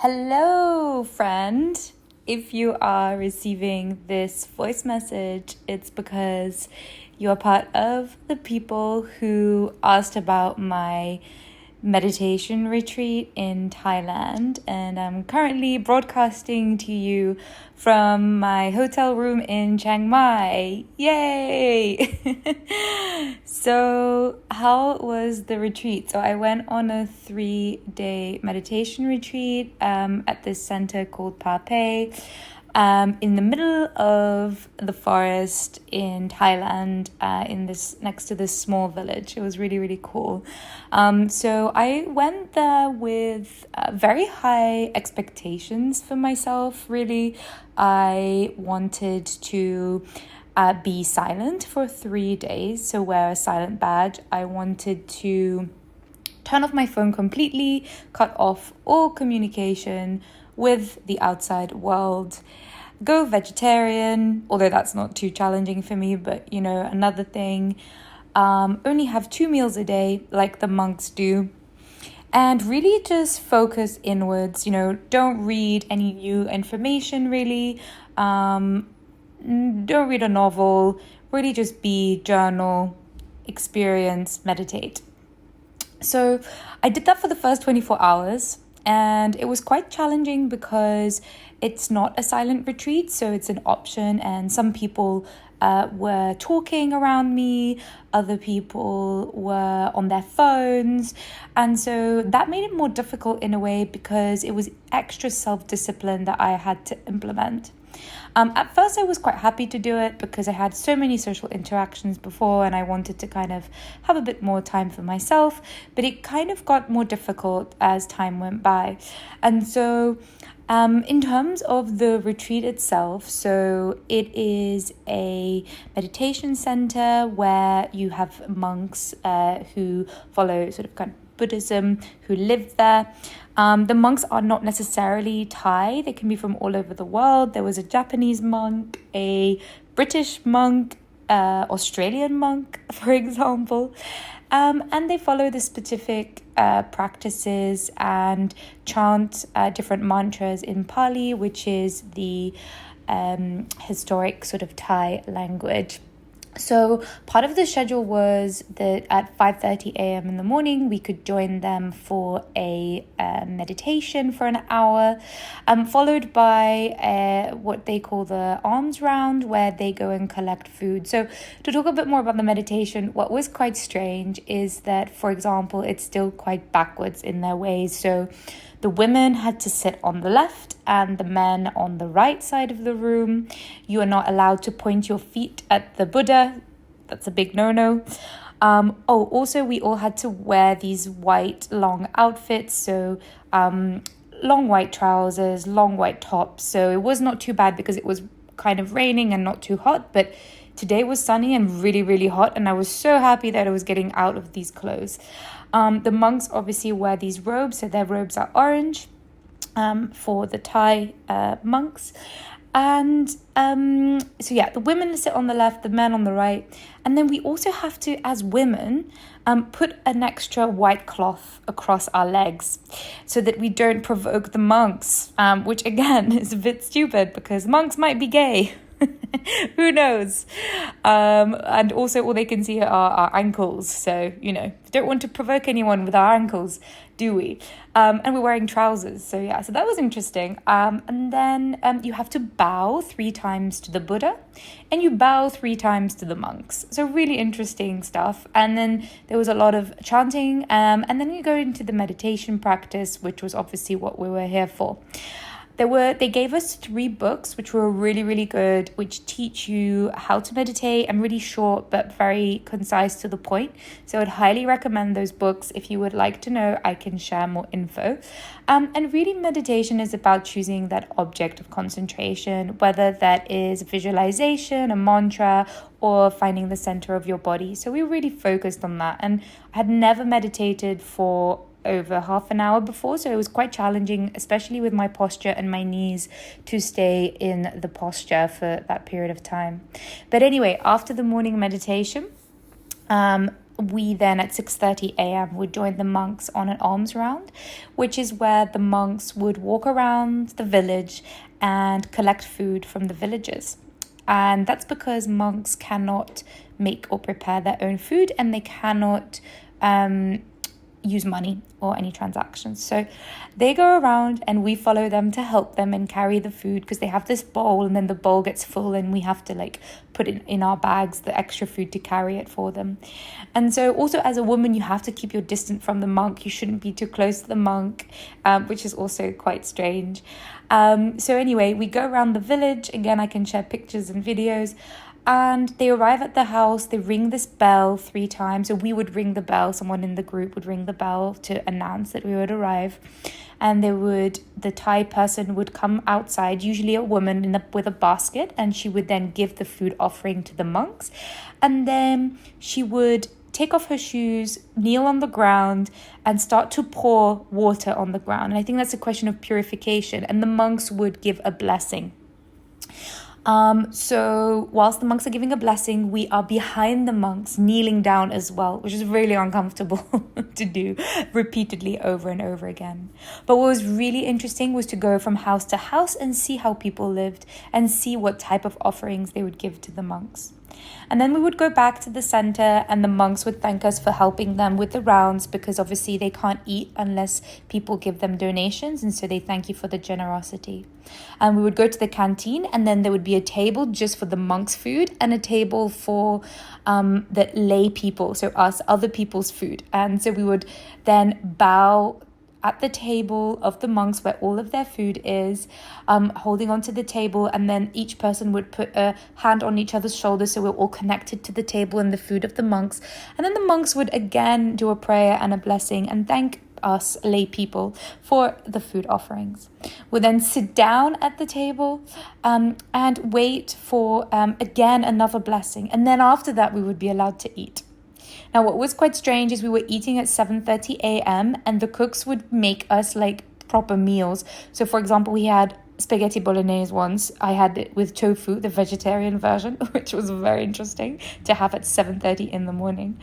Hello, friend. If you are receiving this voice message, it's because you are part of the people who asked about my meditation retreat in Thailand, and I'm currently broadcasting to you from my hotel room in Chiang Mai. Yay! So, how was the retreat? So, I went on a 3-day meditation retreat at this center called Pae Pae. In the middle of the forest in Thailand, next to this small village. It was really, really cool. So I went there with very high expectations for myself, really. I wanted to be silent for 3 days, so wear a silent badge. I wanted to turn off my phone completely, cut off all communication with the outside world, go vegetarian, although that's not too challenging for me, but another thing, only have 2 meals a day like the monks do, and really just focus inwards. Don't read any new information, really. Don't read a novel, really just journal, experience, meditate. So I did that for the first 24 hours. And it was quite challenging because it's not a silent retreat, so it's an option. And some people were talking around me, other people were on their phones. And so that made it more difficult in a way because it was extra self-discipline that I had to implement. At first, I was quite happy to do it because I had so many social interactions before and I wanted to kind of have a bit more time for myself. But it kind of got more difficult as time went by. And so in terms of the retreat itself, so it is a meditation center where you have monks who follow sort of kind of Buddhism who live there. The monks are not necessarily Thai. They can be from all over the world. There was a Japanese monk, a British monk, Australian monk, for example. And they follow the specific practices and chant different mantras in Pali, which is the historic sort of Thai language. So part of the schedule was that at 5:30 a.m. in the morning, we could join them for a meditation for an hour, followed by what they call the alms round, where they go and collect food. So to talk a bit more about the meditation, what was quite strange is that, for example, it's still quite backwards in their ways. So the women had to sit on the left and the men on the right side of the room. You are not allowed to point your feet at the Buddha. That's a big no-no. Also, we all had to wear these white long outfits. So long white trousers, long white tops. So it was not too bad because it was kind of raining and not too hot. But today was sunny and really, really hot. And I was so happy that I was getting out of these clothes. The monks obviously wear these robes, so their robes are orange for the Thai monks. And the women sit on the left, the men on the right. And then we also have to, as women, put an extra white cloth across our legs so that we don't provoke the monks, which again is a bit stupid because monks might be gay. Who knows? And also all they can see are our ankles. So, don't want to provoke anyone with our ankles, do we? And we're wearing trousers. So that was interesting. And then you have to bow 3 times to the Buddha and you bow 3 times to the monks. So really interesting stuff. And then there was a lot of chanting. And then you go into the meditation practice, which was obviously what we were here for. They gave us 3 books, which were really, really good, which teach you how to meditate and really short, but very concise to the point. So I'd highly recommend those books. If you would like to know, I can share more info. And really meditation is about choosing that object of concentration, whether that is visualization, a mantra, or finding the center of your body. So we really focused on that. And I had never meditated for over half an hour before, so it was quite challenging, especially with my posture and my knees, to stay in the posture for that period of time. But anyway, after the morning meditation, we then at 6:30 a.m. would join the monks on an alms round, which is where the monks would walk around the village and collect food from the villagers. And that's because monks cannot make or prepare their own food, and they cannot use money or any transactions. So they go around and we follow them to help them and carry the food, because they have this bowl and then the bowl gets full and we have to like put it in our bags, the extra food, to carry it for them. And so also as a woman, you have to keep your distance from the monk. You shouldn't be too close to the monk, which is also quite strange. So anyway, we go around the village. Again, I can share pictures and videos. And they arrive at the house, they ring this bell 3 times. So we would ring the bell, someone in the group would ring the bell to announce that we would arrive. And the Thai person would come outside, usually a woman with a basket, and she would then give the food offering to the monks. And then she would take off her shoes, kneel on the ground, and start to pour water on the ground. And I think that's a question of purification. And the monks would give a blessing. So whilst the monks are giving a blessing, we are behind the monks, kneeling down as well, which is really uncomfortable to do repeatedly over and over again. But what was really interesting was to go from house to house and see how people lived and see what type of offerings they would give to the monks. And then we would go back to the center, and the monks would thank us for helping them with the rounds, because obviously they can't eat unless people give them donations, and so they thank you for the generosity. And we would go to the canteen, and then there would be a table just for the monks' food and a table for the lay people, so us, other people's food. And so we would then bow at the table of the monks where all of their food is, holding onto the table, and then each person would put a hand on each other's shoulder, so we're all connected to the table and the food of the monks. And then the monks would again do a prayer and a blessing and thank us lay people for the food offerings. We'll then sit down at the table and wait for again another blessing, and then after that we would be allowed to eat. Now, what was quite strange is we were eating at 7:30 a.m. and the cooks would make us like proper meals. So, for example, we had spaghetti bolognese once. I had it with tofu, the vegetarian version, which was very interesting to have at 7:30 in the morning.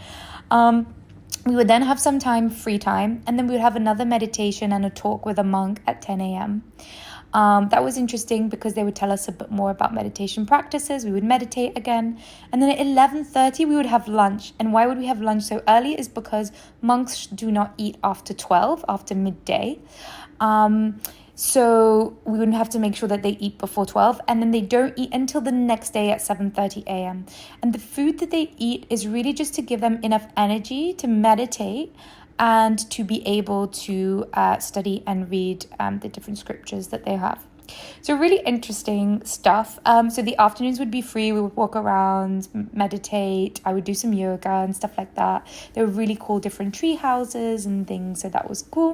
We would then have some free time, and then we would have another meditation and a talk with a monk at 10 a.m. That was interesting because they would tell us a bit more about meditation practices. We would meditate again. And then at 11:30, we would have lunch. And why would we have lunch so early is because monks do not eat after 12, after midday. So we wouldn't have to make sure that they eat before 12. And then they don't eat until the next day at 7:30 a.m. And the food that they eat is really just to give them enough energy to meditate and to be able to study and read the different scriptures that they have. So really interesting stuff. So the afternoons would be free. We would walk around, meditate. I would do some yoga and stuff like that. There were really cool different tree houses and things, so that was cool.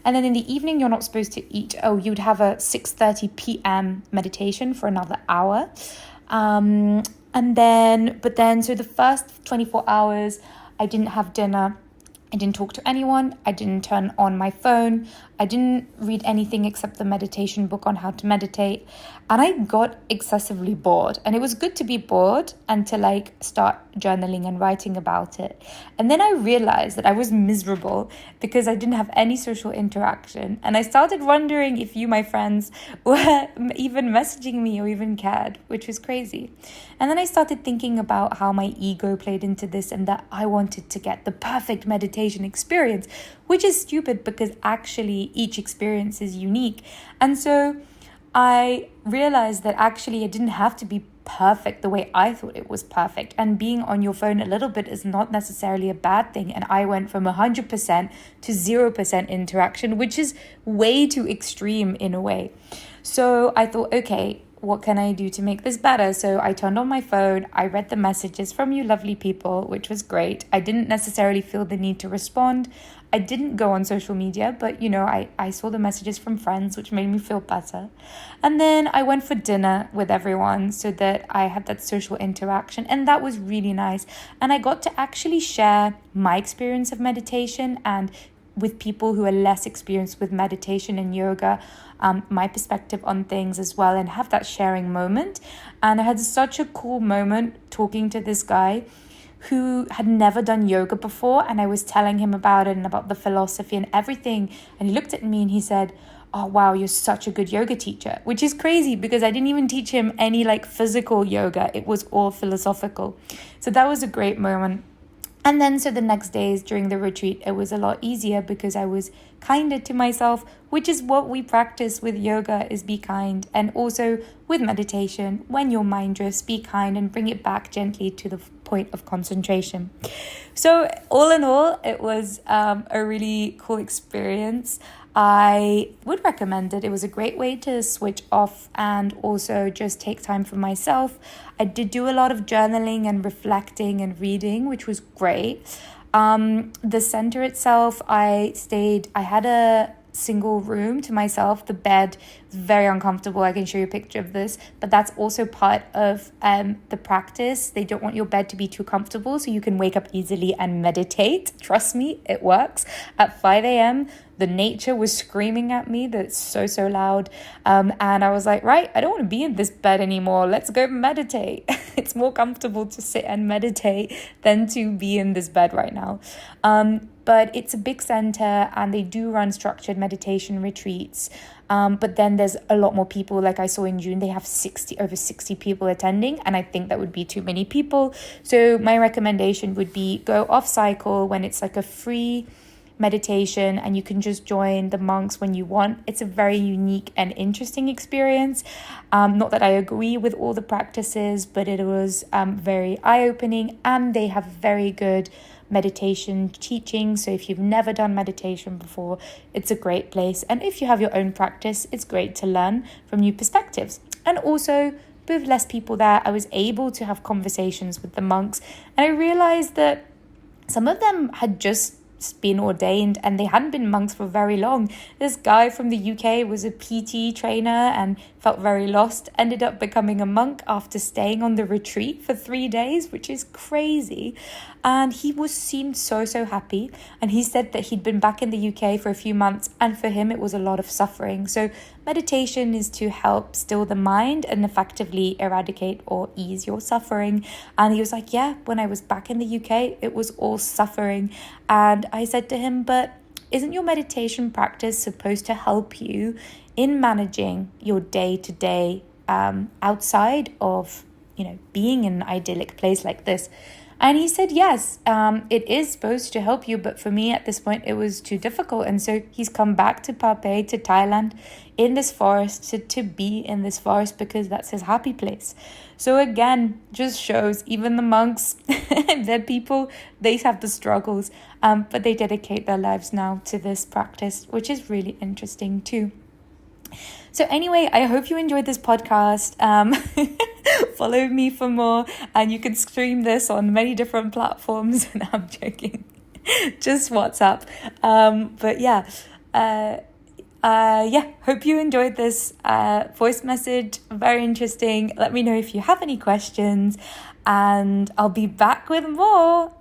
And then in the evening, you're not supposed to eat. Oh, you'd have a 6:30 p.m. meditation for another hour. So the first 24 hours, I didn't have dinner. I didn't talk to anyone. I didn't turn on my phone. I didn't read anything except the meditation book on how to meditate. And I got excessively bored. And it was good to be bored and to start journaling and writing about it. And then I realized that I was miserable because I didn't have any social interaction. And I started wondering if you, my friends, were even messaging me or even cared, which was crazy. And then I started thinking about how my ego played into this and that I wanted to get the perfect meditation experience, which is stupid because actually each experience is unique. And so I realized that actually it didn't have to be perfect the way I thought it was perfect. And being on your phone a little bit is not necessarily a bad thing. And I went from 100% to 0% interaction, which is way too extreme in a way. So I thought, okay, what can I do to make this better? So I turned on my phone. I read the messages from you lovely people, which was great. I didn't necessarily feel the need to respond. I didn't go on social media, but I saw the messages from friends, which made me feel better. And then I went for dinner with everyone so that I had that social interaction, and that was really nice. And I got to actually share my experience of meditation and with people who are less experienced with meditation and yoga, my perspective on things as well, and have that sharing moment. And I had such a cool moment talking to this guy who had never done yoga before, and I was telling him about it and about the philosophy and everything. And he looked at me and he said, "Oh, wow, you're such a good yoga teacher," which is crazy because I didn't even teach him any like physical yoga. It was all philosophical. So that was a great moment. And then so the next days during the retreat, it was a lot easier because I was kinder to myself, which is what we practice with yoga, is be kind. And also with meditation, when your mind drifts, be kind and bring it back gently to the point of concentration. So all in all, it was a really cool experience. I would recommend it. It was a great way to switch off and also just take time for myself. I did do a lot of journaling and reflecting and reading, which was great. The center itself, I had a single room to myself. The bed was very uncomfortable. I can show you a picture of this, but that's also part of the practice. They don't want your bed to be too comfortable so you can wake up easily and meditate. Trust me, it works. At 5 a.m., the nature was screaming at me that it's so loud. And I was like, right, I don't want to be in this bed anymore. Let's go meditate. It's more comfortable to sit and meditate than to be in this bed right now. But it's a big center and they do run structured meditation retreats. But then there's a lot more people. Like I saw in June, they have over 60 people attending. And I think that would be too many people. So my recommendation would be go off cycle when it's like a free meditation and you can just join the monks when you want. It's a very unique and interesting experience. Not that I agree with all the practices, but it was very eye-opening, and they have very good meditation teaching. So if you've never done meditation before, it's a great place. And if you have your own practice, it's great to learn from new perspectives. And also, with less people there, I was able to have conversations with the monks, and I realized that some of them had just been ordained and they hadn't been monks for very long. This guy from the UK was a PT trainer and felt very lost, ended up becoming a monk after staying on the retreat for 3 days, which is crazy. And he seemed so happy. And he said that he'd been back in the UK for a few months, and for him it was a lot of suffering. So meditation is to help still the mind and effectively eradicate or ease your suffering. And he was like, yeah, when I was back in the UK, it was all suffering. And I said to him, but isn't your meditation practice supposed to help you in managing your day-to-day outside of, being in an idyllic place like this? And he said, yes, it is supposed to help you. But for me at this point, it was too difficult. And so he's come back to Pae Pae, to Thailand, in this forest, to be in this forest because that's his happy place. So again, just shows even the monks, they're people, they have the struggles, but they dedicate their lives now to this practice, which is really interesting too. So anyway, I hope you enjoyed this podcast. Follow me for more, and you can stream this on many different platforms. And I'm joking, just WhatsApp. But hope you enjoyed this voice message. Very interesting. Let me know if you have any questions, and I'll be back with more.